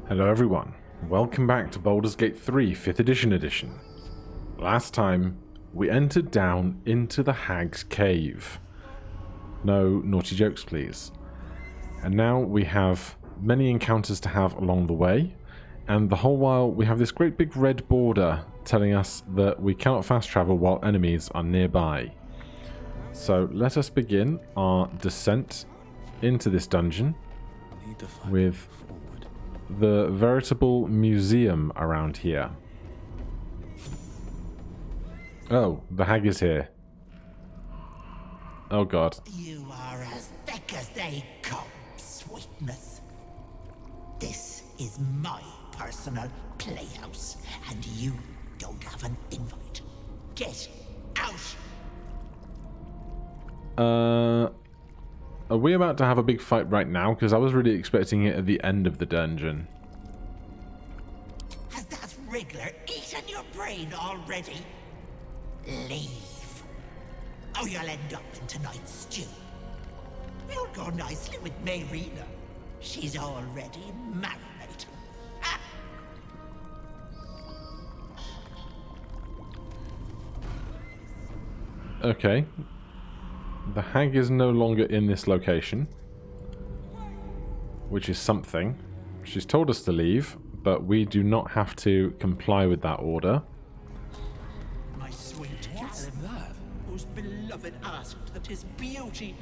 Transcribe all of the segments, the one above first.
Hello everyone, welcome back to Baldur's Gate 3 5th edition. Last time, we entered down into the Hag's Cave. No naughty jokes please. And now we have many encounters to have along the way, and the whole while we have this great big red border telling us that we cannot fast travel while enemies are nearby. So let us begin our descent into this dungeon with the veritable museum around here. Oh, the hag is here. Oh god. You are as thick as they come, sweetness. This is my personal playhouse, and you don't have an invite. Get out! Are we about to have a big fight right now? Because I was really expecting it at the end of the dungeon. Has that wriggler eaten your brain already? Leave. Or you'll end up in tonight's stew. You'll go nicely with Mayrina. She's already marinated. Ah. Okay. The hag is no longer in this location, which is something. She's told us to leave, but we do not have to comply with that order. My sweet Callum, whose beloved asked that his beauty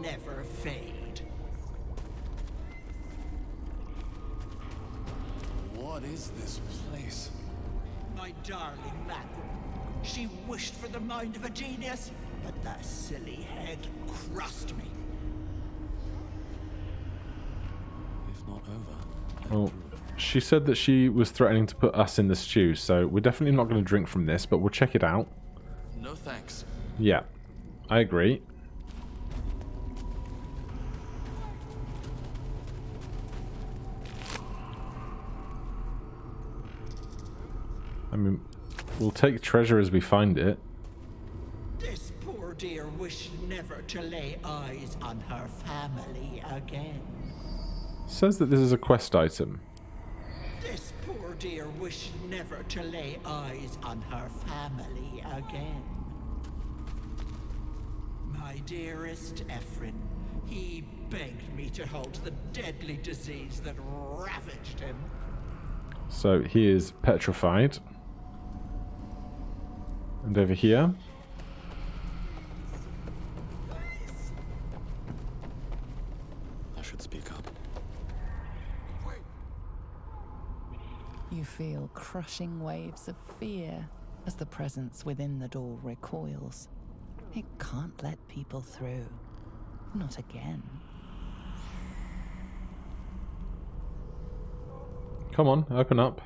never fade. What is this place? My darling man. She wished for the mind of a genius, but that silly head crushed me. If not over. Well, she said that she was threatening to put us in the stew, so we're definitely not going to drink from this, but we'll check it out. No thanks. Yeah, I agree. I mean, we'll take treasure as we find it. This poor dear wished never to lay eyes on her family again. Says that this is a quest item. This poor dear wished never to lay eyes on her family again. My dearest Ephraim, he begged me to hold the deadly disease that ravaged him. So he is petrified. And over here. I should speak up. You feel crushing waves of fear as the presence within the door recoils. It can't let people through. Not again. Come on, open up.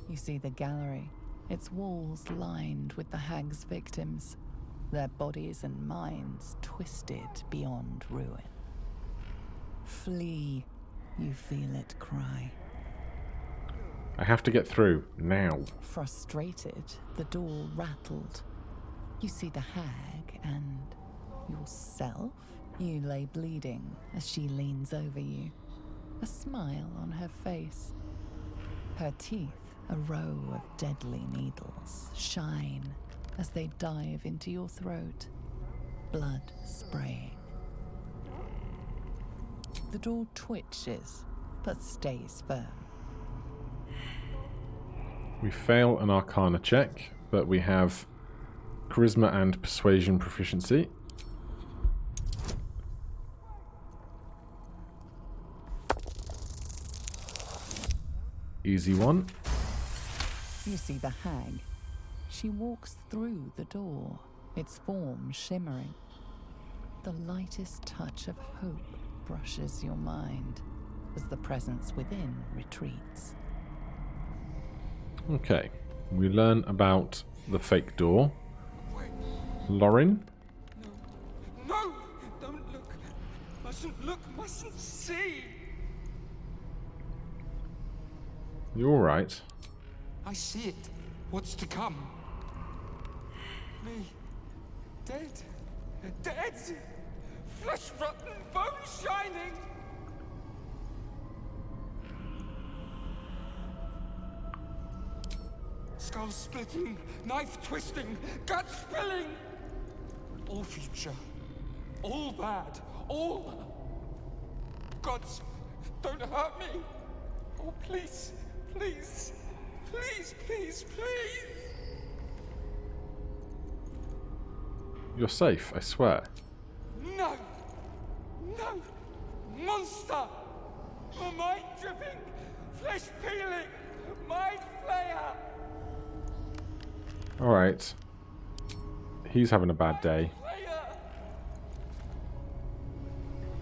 You see the gallery, its walls lined with the hag's victims, their bodies and minds twisted beyond ruin. Flee, you feel it cry. I have to get through, now. Frustrated, the door rattled. You see the hag and yourself. You lay bleeding as she leans over you, a smile on her face. Her teeth, a row of deadly needles, shine as they dive into your throat, blood spraying. The door twitches, but stays firm. We fail an Arcana check, but we have Charisma and Persuasion proficiency. Easy one. You see the hag. She walks through the door, its form shimmering. The lightest touch of hope brushes your mind as the presence within retreats. Okay, we learn about the fake door. Lauren? No! Don't look! Mustn't look, mustn't see! You alright? I see it. What's to come? Me. Dead. Dead! Flesh rotten, bone shining! Skull splitting, knife twisting, gut spilling. All future. All bad. All. Gods, don't hurt me. Oh, please, please, please, please, please. You're safe, I swear. No! No! Monster! My mind dripping! Flesh peeling! Mind flayer! Alright. He's having a bad day. Flayer!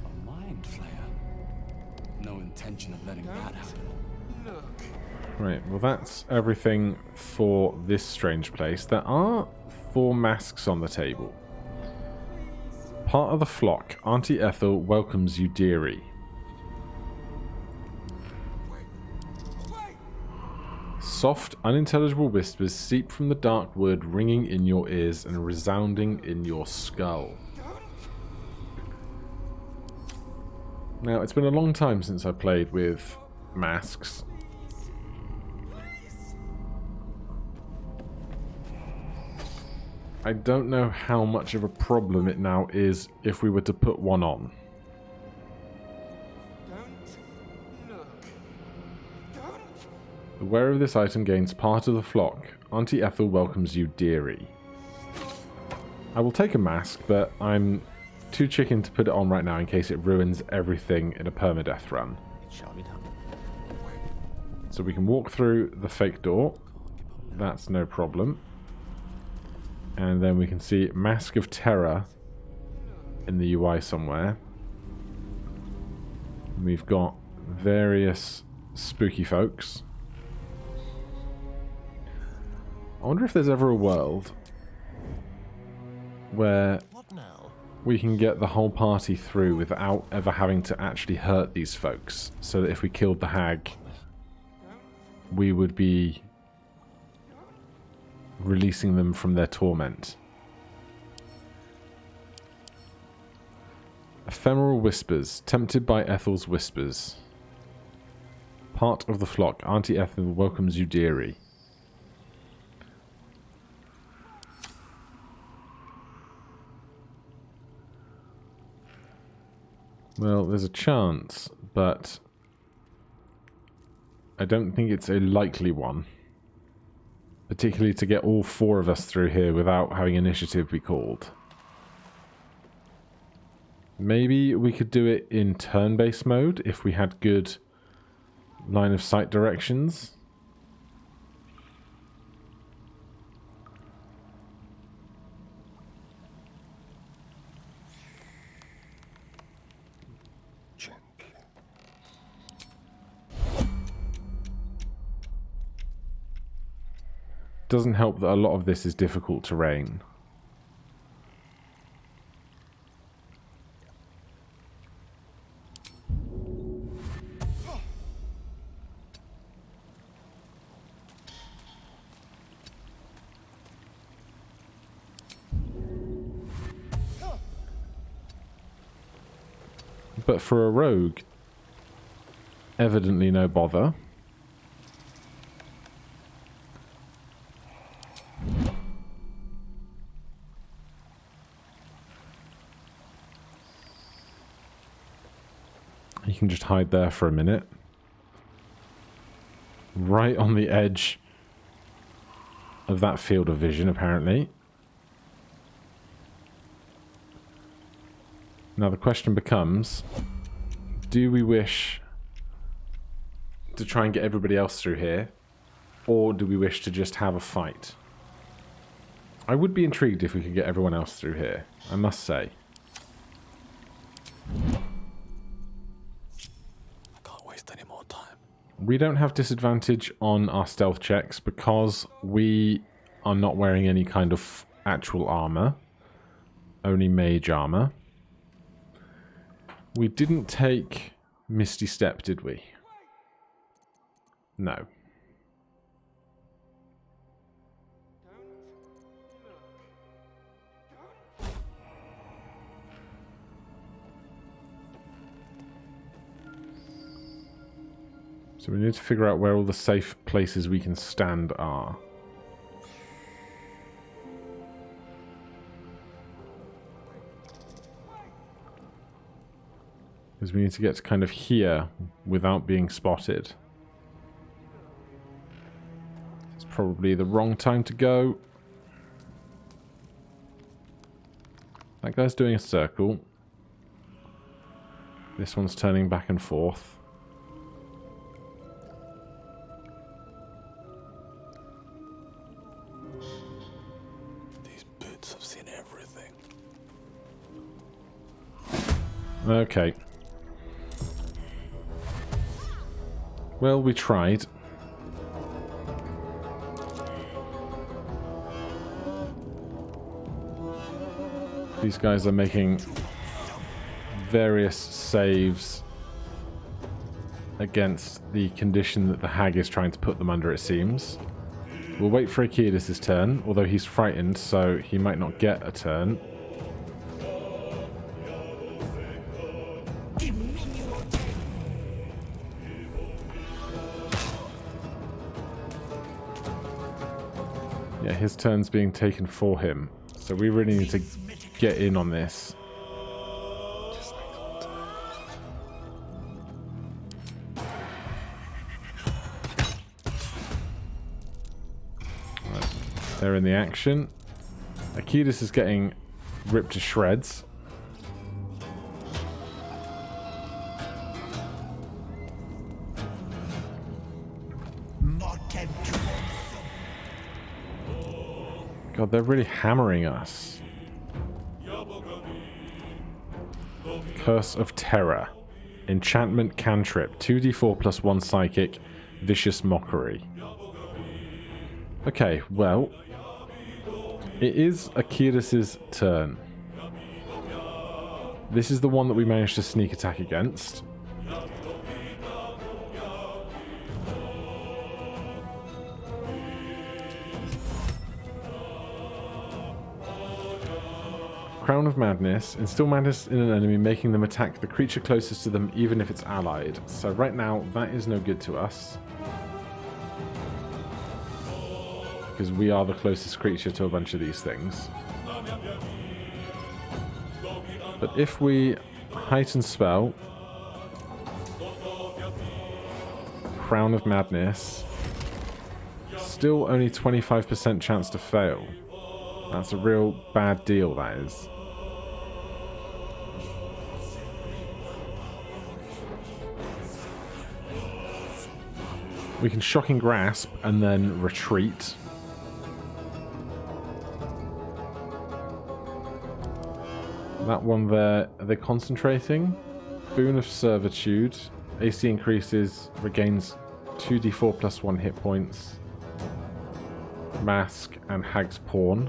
A mind flayer. No intention of letting that happen. Look. Right, well that's everything for this strange place. There are 4 masks on the table. Part of the flock, Auntie Ethel welcomes you, dearie. Soft, unintelligible whispers seep from the dark wood, ringing in your ears and resounding in your skull. Now, it's been a long time since I played with masks. I don't know how much of a problem it now is if we were to put one on. Don't look. Don't. The wearer of this item gains part of the flock. Auntie Ethel welcomes you, dearie. I will take a mask, but I'm too chicken to put it on right now in case it ruins everything in a permadeath run. It shall be done. So we can walk through the fake door. That's no problem. And then we can see Mask of Terror in the UI somewhere. We've got various spooky folks. I wonder if there's ever a world where we can get the whole party through without ever having to actually hurt these folks. So that if we killed the hag, we would be releasing them from their torment. Ephemeral whispers, tempted by Ethel's whispers. Part of the flock, Auntie Ethel welcomes you, dearie. Well, there's a chance, but I don't think it's a likely one. Particularly to get all 4 of us through here without having initiative be called. Maybe we could do it in turn-based mode if we had good line of sight directions. Doesn't help that a lot of this is difficult terrain. But for a rogue, evidently no bother. You can just hide there for a minute. Right on the edge of that field of vision, apparently. Now the question becomes, do we wish to try and get everybody else through here, or do we wish to just have a fight? I would be intrigued if we could get everyone else through here, I must say. We don't have disadvantage on our stealth checks because we are not wearing any kind of actual armor. Only mage armor. We didn't take Misty Step, did we? No. So we need to figure out where all the safe places we can stand are. Because we need to get to kind of here without being spotted. It's probably the wrong time to go. That guy's doing a circle. This one's turning back and forth. These boots have seen everything. Okay. Well, we tried. These guys are making various saves against the condition that the hag is trying to put them under, it seems. We'll wait for Achilles' turn, although he's frightened, so he might not get a turn. Yeah, his turn's being taken for him, so we really need to get in on this. Right, they're in the action. Achilles is getting ripped to shreds. God, they're really hammering us. Curse of Terror. Enchantment cantrip. 2d4 plus 1 psychic. Vicious Mockery. Okay, well. It is Achilles' turn. This is the one that we managed to sneak attack against. Crown of Madness. Instill madness in an enemy, making them attack the creature closest to them, even if it's allied. So right now, that is no good to us. Because we are the closest creature to a bunch of these things. But if we heighten spell, Crown of Madness, still only 25% chance to fail. That's a real bad deal, that is. We can Shocking Grasp and then retreat. That one there, are they concentrating? Boon of Servitude. AC increases, regains 2d4 plus 1 hit points. Mask and Hag's Pawn.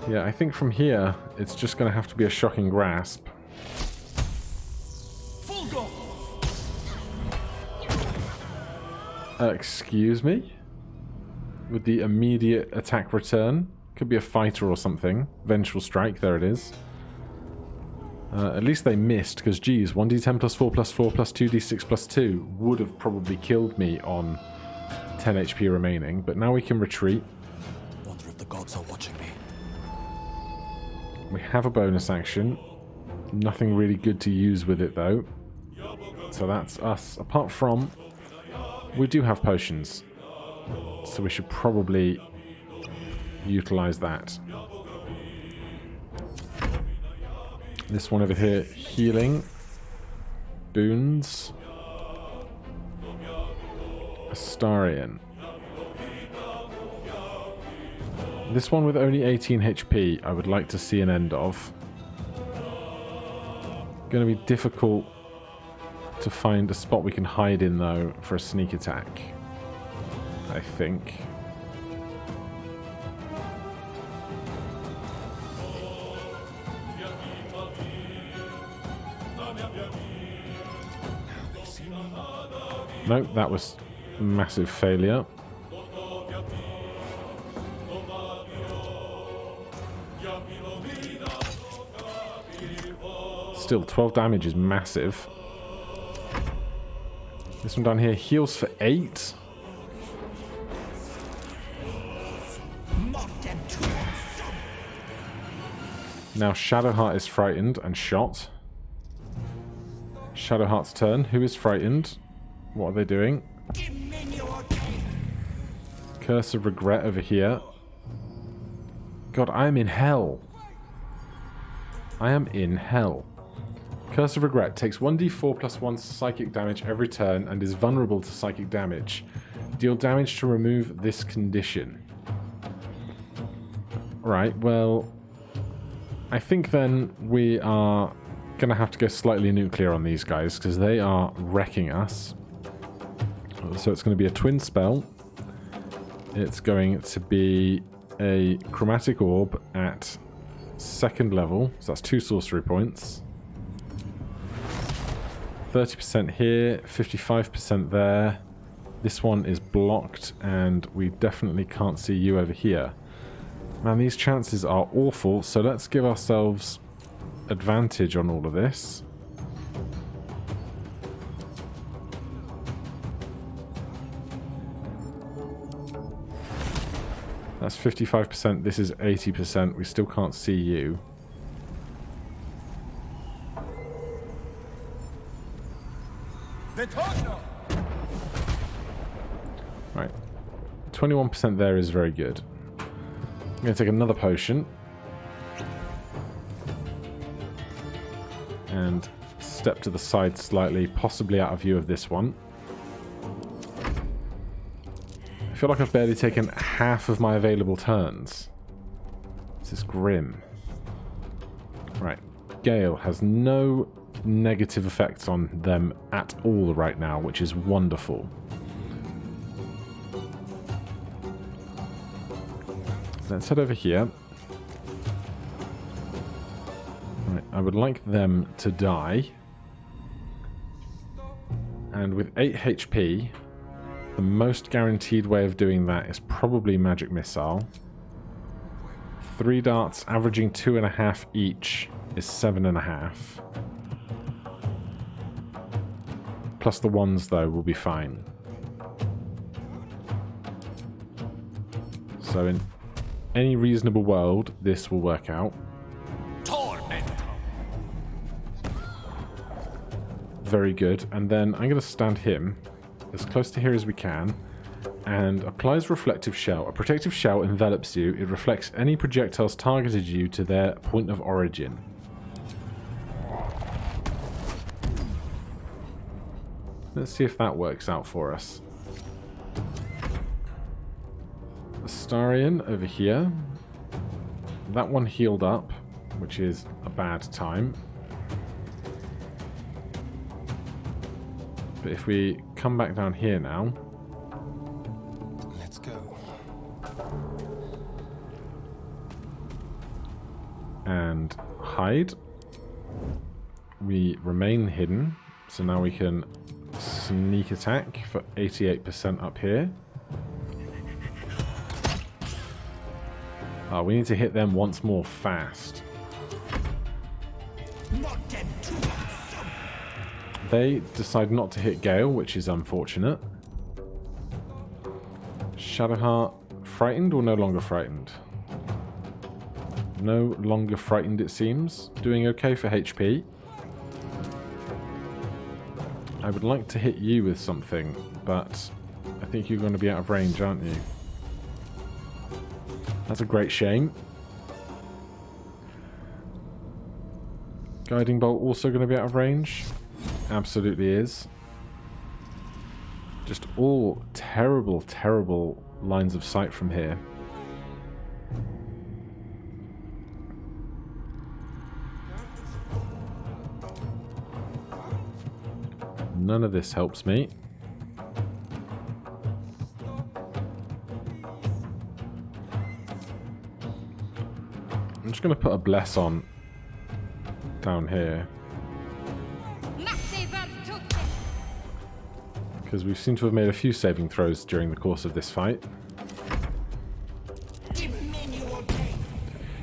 Yeah, I think from here, it's just going to have to be a Shocking Grasp. Excuse me? With the immediate attack return. Could be a fighter or something. Vengeful Strike, there it is. At least they missed, because geez, 1d10 plus 4 plus 4 plus 2d6 plus 2 would have probably killed me on 10 HP remaining, but now we can retreat. Wonder if the gods are watching me. We have a bonus action. Nothing really good to use with it, though. So that's us. Apart from, we do have potions. So we should probably utilize that. This one over here, healing. Boons. Astarion. This one with only 18 HP, I would like to see an end of. Going to be difficult to find a spot we can hide in, though, for a sneak attack. I think. Nope, that was a massive failure. Still, 12 damage is massive. This one down here heals for 8. Now Shadowheart is frightened and shot. Shadowheart's turn. Who is frightened? What are they doing? Curse of Regret over here. God, I am in hell. I am in hell. Curse of Regret takes 1d4 plus 1 psychic damage every turn and is vulnerable to psychic damage. Deal damage to remove this condition. Right, well, I think then we are going to have to go slightly nuclear on these guys because they are wrecking us. So it's going to be a twin spell. It's going to be a chromatic orb at 2nd level. So that's 2 sorcery points. 30% here, 55% there. This one is blocked and we definitely can't see you over here. Man, these chances are awful, so let's give ourselves advantage on all of this. That's 55%, this is 80%, we still can't see you. Right, 21% there is very good. I'm going to take another potion and step to the side slightly, possibly out of view of this one. I feel like I've barely taken half of my available turns. This is grim. Right, Gale has no negative effects on them at all right now, which is wonderful. Let's head over here. Right, I would like them to die. And with 8 HP, the most guaranteed way of doing that is probably Magic Missile. 3 darts averaging 2.5 each is 7.5. Plus the ones, though, will be fine. So in any reasonable world, this will work out. Very good. And then I'm going to stand him as close to here as we can and applies Reflective Shell. A protective shell envelops you. It reflects any projectiles targeted you to their point of origin. Let's see if that works out for us. Astarion over here. That one healed up, which is a bad time. But if we come back down here now. Let's go. And hide. We remain hidden. So now we can sneak attack for 88% up here. We need to hit them once more fast. They decide not to hit Gale, which is unfortunate. Shadowheart, frightened or no longer frightened? No longer frightened, it seems. Doing okay for HP. I would like to hit you with something, but I think you're going to be out of range, aren't you? That's a great shame. Guiding Bolt also going to be out of range? Absolutely is. Just all terrible, terrible lines of sight from here. None of this helps me. I'm just going to put a bless on down here. Because we seem to have made a few saving throws during the course of this fight.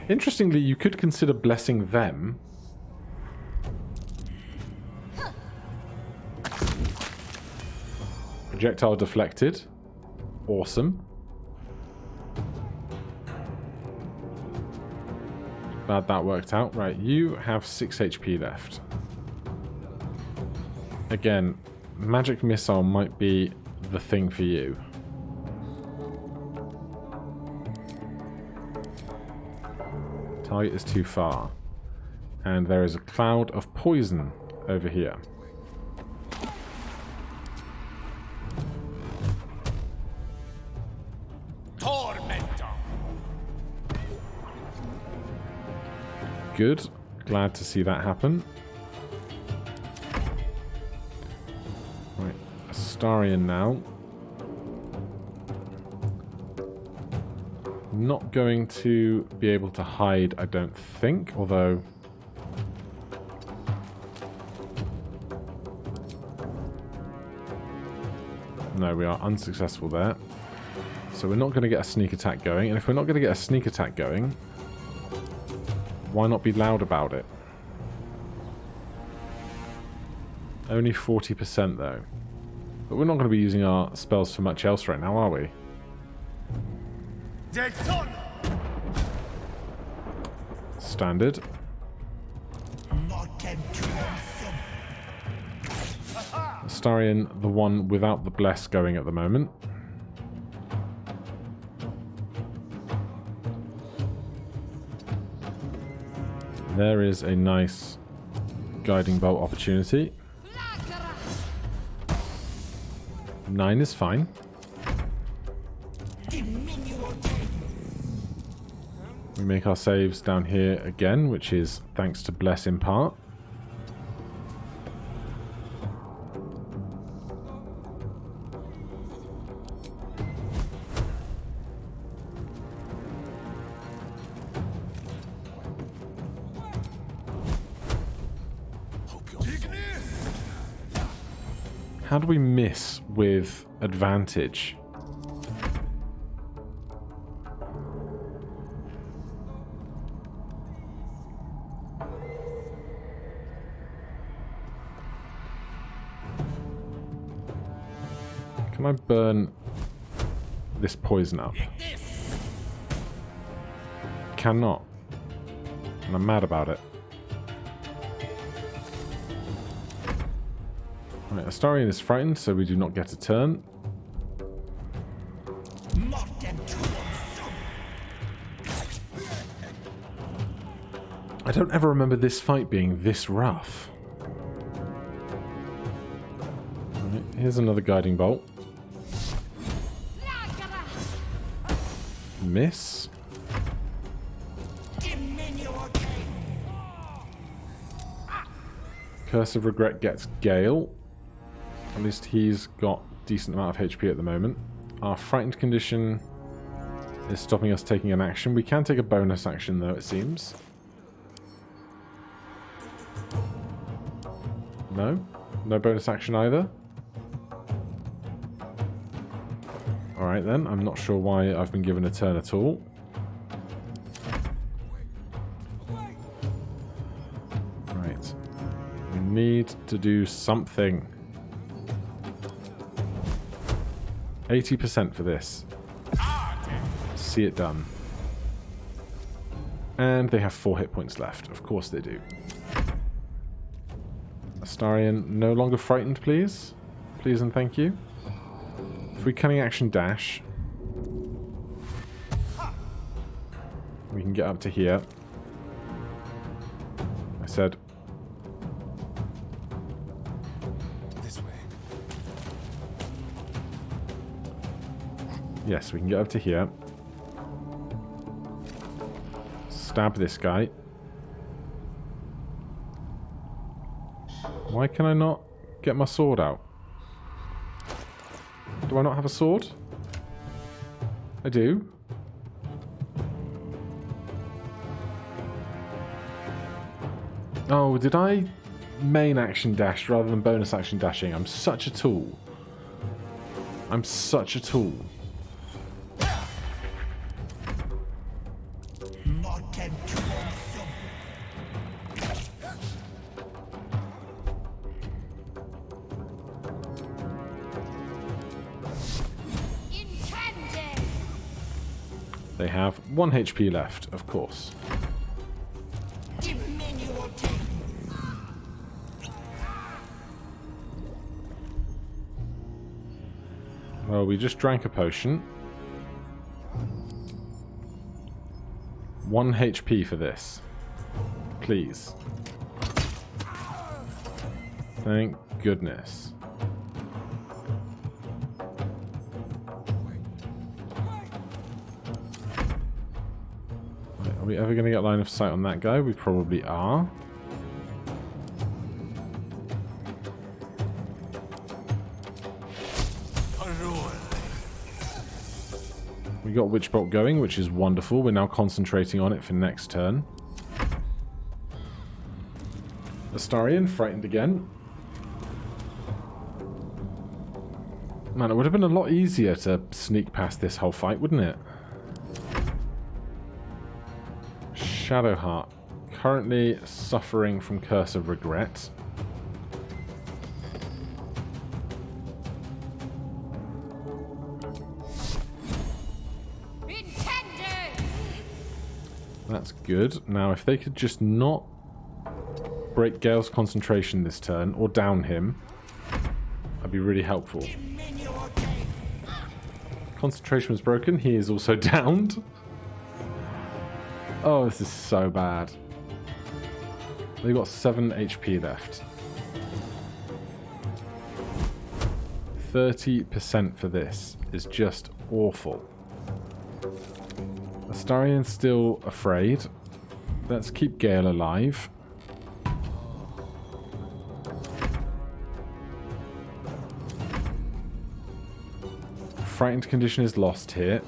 Interestingly, you could consider blessing them. Projectile deflected. Awesome. Glad that worked out. Right, you have 6 HP left. Again, magic missile might be the thing for you. Target is too far. And there is a cloud of poison over here. Good. Glad to see that happen. Right, Astarion now. Not going to be able to hide, I don't think, although... No, we are unsuccessful there. So we're not going to get a sneak attack going, and if we're not going to get a sneak attack going, why not be loud about it? Only 40% though. But we're not going to be using our spells for much else right now, are we? Standard. Astarion, the one without the bless going at the moment. There is a nice guiding bolt opportunity. 9 is fine. We make our saves down here again, which is thanks to bless in part. How do we miss with advantage? Can I burn this poison up? Cannot. And I'm mad about it. Right, Astarion is frightened, so we do not get a turn. I don't ever remember this fight being this rough. Right, here's another guiding bolt. Miss. Curse of Regret gets Gale. At least he's got a decent amount of HP at the moment. Our frightened condition is stopping us taking an action. We can take a bonus action though, it seems. No? No bonus action either? Alright then, I'm not sure why I've been given a turn at all. Right. We need to do something. 80% for this. See it done. And they have 4 hit points left. Of course they do. Astarion, no longer frightened, please. Please and thank you. If we cunning action dash, we can get up to here. I said... This way. Yes, we can get up to here. Stab this guy. Why can I not get my sword out? Do I not have a sword? I do. Oh, did I main action dash rather than bonus action dashing? I'm such a tool. I'm such a tool. They have 1 HP left, of course. Diminutive take. Well, we just drank a potion. 1 HP for this. Please. Thank goodness. Wait, are we ever going to get line of sight on that guy? We probably are. We got Witch Bolt going, which is wonderful. We're now concentrating on it for next turn. Astarion, frightened again. Man, it would have been a lot easier to sneak past this whole fight, wouldn't it? Shadowheart, currently suffering from Curse of Regret. That's good. Now, if they could just not break Gale's concentration this turn, or down him, that'd be really helpful. Concentration was broken. He is also downed. Oh, this is so bad. They've got 7 HP left. 30% for this is just awful. Astarion's still afraid. Let's keep Gale alive. Frightened condition is lost here.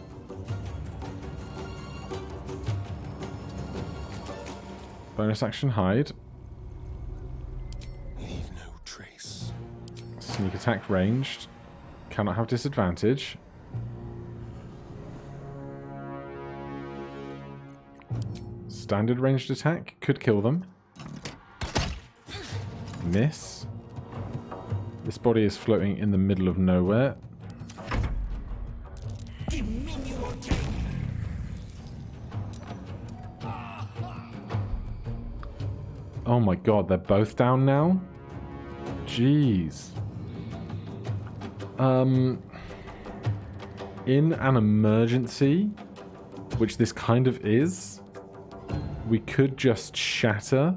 Bonus action hide. Leave no trace. Sneak attack ranged. Cannot have disadvantage. Standard ranged attack. Could kill them. Miss. This body is floating in the middle of nowhere. Oh my god, they're both down now? Jeez. In an emergency, which this kind of is, we could just shatter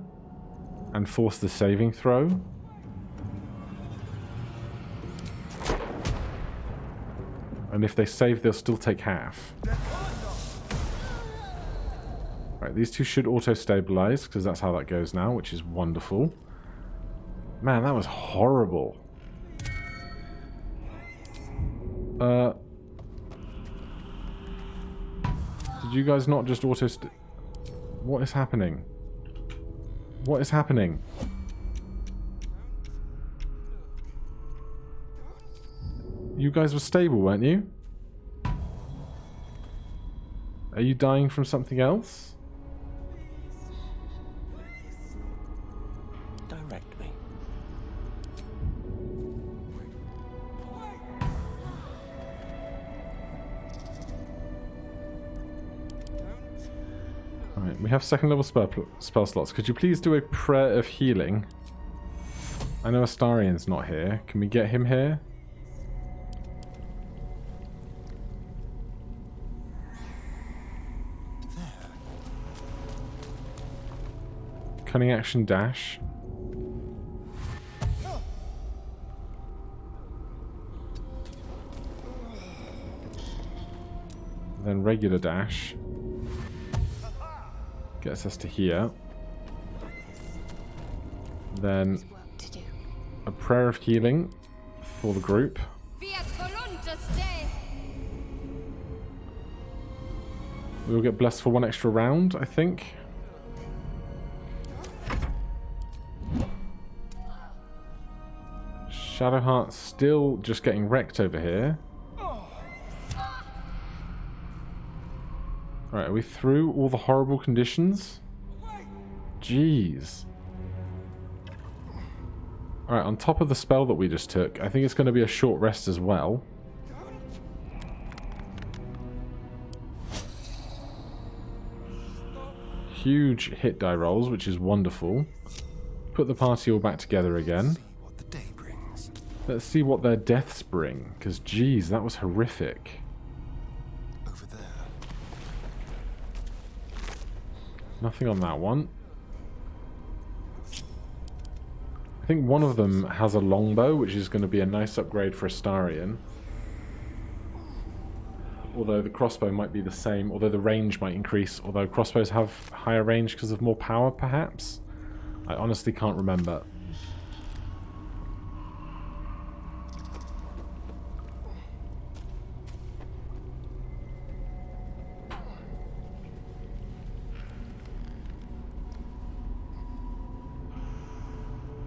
and force the saving throw. And if they save, they'll still take half. Right, these two should auto-stabilize, because that's how that goes now, which is wonderful. Man, that was horrible. Did you guys not just What is happening? What is happening? You guys were stable, weren't you? Are you dying from something else? Direct me. Alright, we have second level spell slots. Could you please do a prayer of healing? I know Astarion's not here. Can we get him here? Cunning action dash. Then regular dash. Gets us to here. Then a prayer of healing for the group. We'll get blessed for 1 extra round, I think. Shadowheart's still just getting wrecked over here. Alright, are we through all the horrible conditions? Jeez. Alright, on top of the spell that we just took, I think it's going to be a short rest as well. huge hit die rolls, which is wonderful. Put the party all back together again. See what the day brings. Let's see what their deaths bring, because geez, that was horrific. Over there. Nothing on that one. I think one of them has a longbow, which is going to be a nice upgrade for Astarion. Although the crossbow might be the same, although the range might increase, although crossbows have higher range because of more power, perhaps? I honestly can't remember.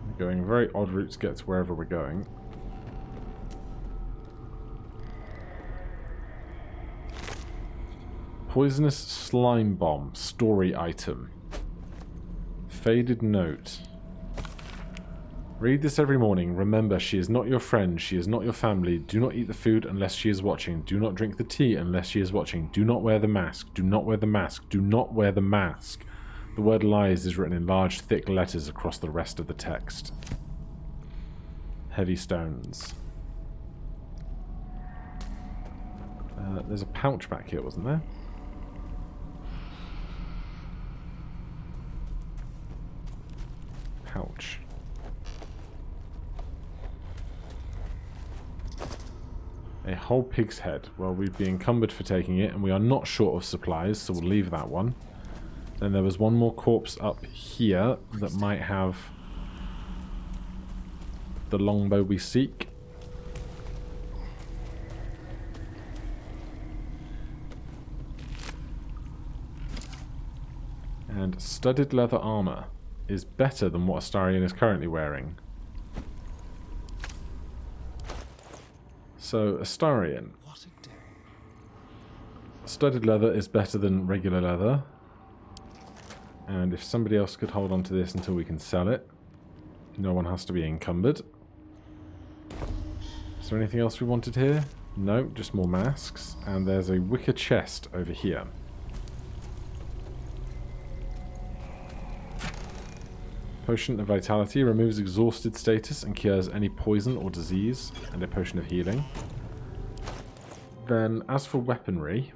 We're going a very odd route to get to wherever we're going. Poisonous slime bomb. Story item. Faded note. Read this every morning. Remember, she is not your friend. She is not your family. Do not eat the food unless she is watching. Do not drink the tea unless she is watching. Do not wear the mask. Do not wear the mask. Do not wear the mask. The word lies is written in large, thick letters across the rest of the text. Heavy stones. There's a pouch back here, wasn't there? Pouch. A whole pig's head. Well, we'd be encumbered for taking it, and we are not short of supplies, so we'll leave that one. Then there was one more corpse up here that might have the longbow we seek. And studded leather armor is better than what Astarion is currently wearing. So, Astarion. What a day. Studded leather is better than regular leather. And if somebody else could hold on to this until we can sell it. No one has to be encumbered. Is there anything else we wanted here? No, just more masks. And there's a wicker chest over here. Potion of Vitality removes exhausted status and cures any poison or disease, and a potion of healing. Then, as for weaponry,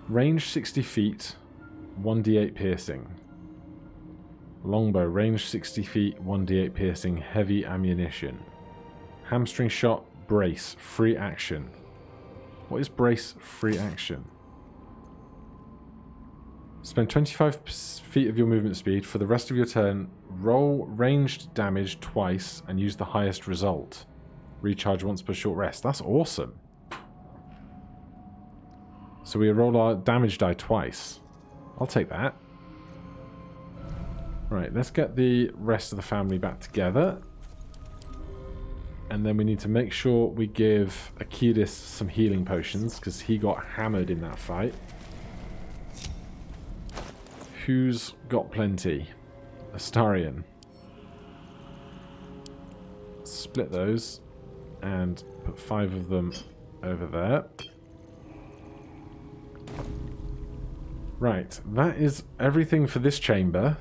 range 60 feet, 1d8 piercing. Longbow, range 60 feet, 1d8 piercing, heavy ammunition. Hamstring shot, brace, free action. What is brace, free action? Spend 25 feet of your movement speed for the rest of your turn. Roll ranged damage twice and use the highest result. Recharge once per short rest. That's awesome. So we roll our damage die twice. I'll take that. Right, let's get the rest of the family back together. And then we need to make sure we give Akidis some healing potions, because he got hammered in that fight. Who's got plenty? Astarion. Split those and put 5 of them over there. Right, that is everything for this chamber.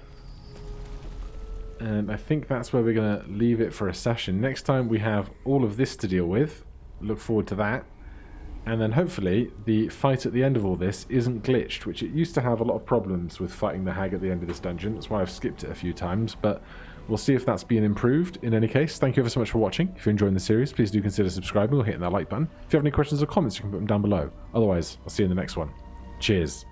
And I think that's where we're going to leave it for a session. Next time we have all of this to deal with. Look forward to that. And then hopefully the fight at the end of all this isn't glitched, which it used to have a lot of problems with fighting the hag at the end of this dungeon. That's why I've skipped it a few times, but we'll see if that's been improved. In any case, thank you ever so much for watching. If you're enjoying the series, please do consider subscribing or hitting that like button. If you have any questions or comments, you can put them down below. Otherwise, I'll see you in the next one. Cheers.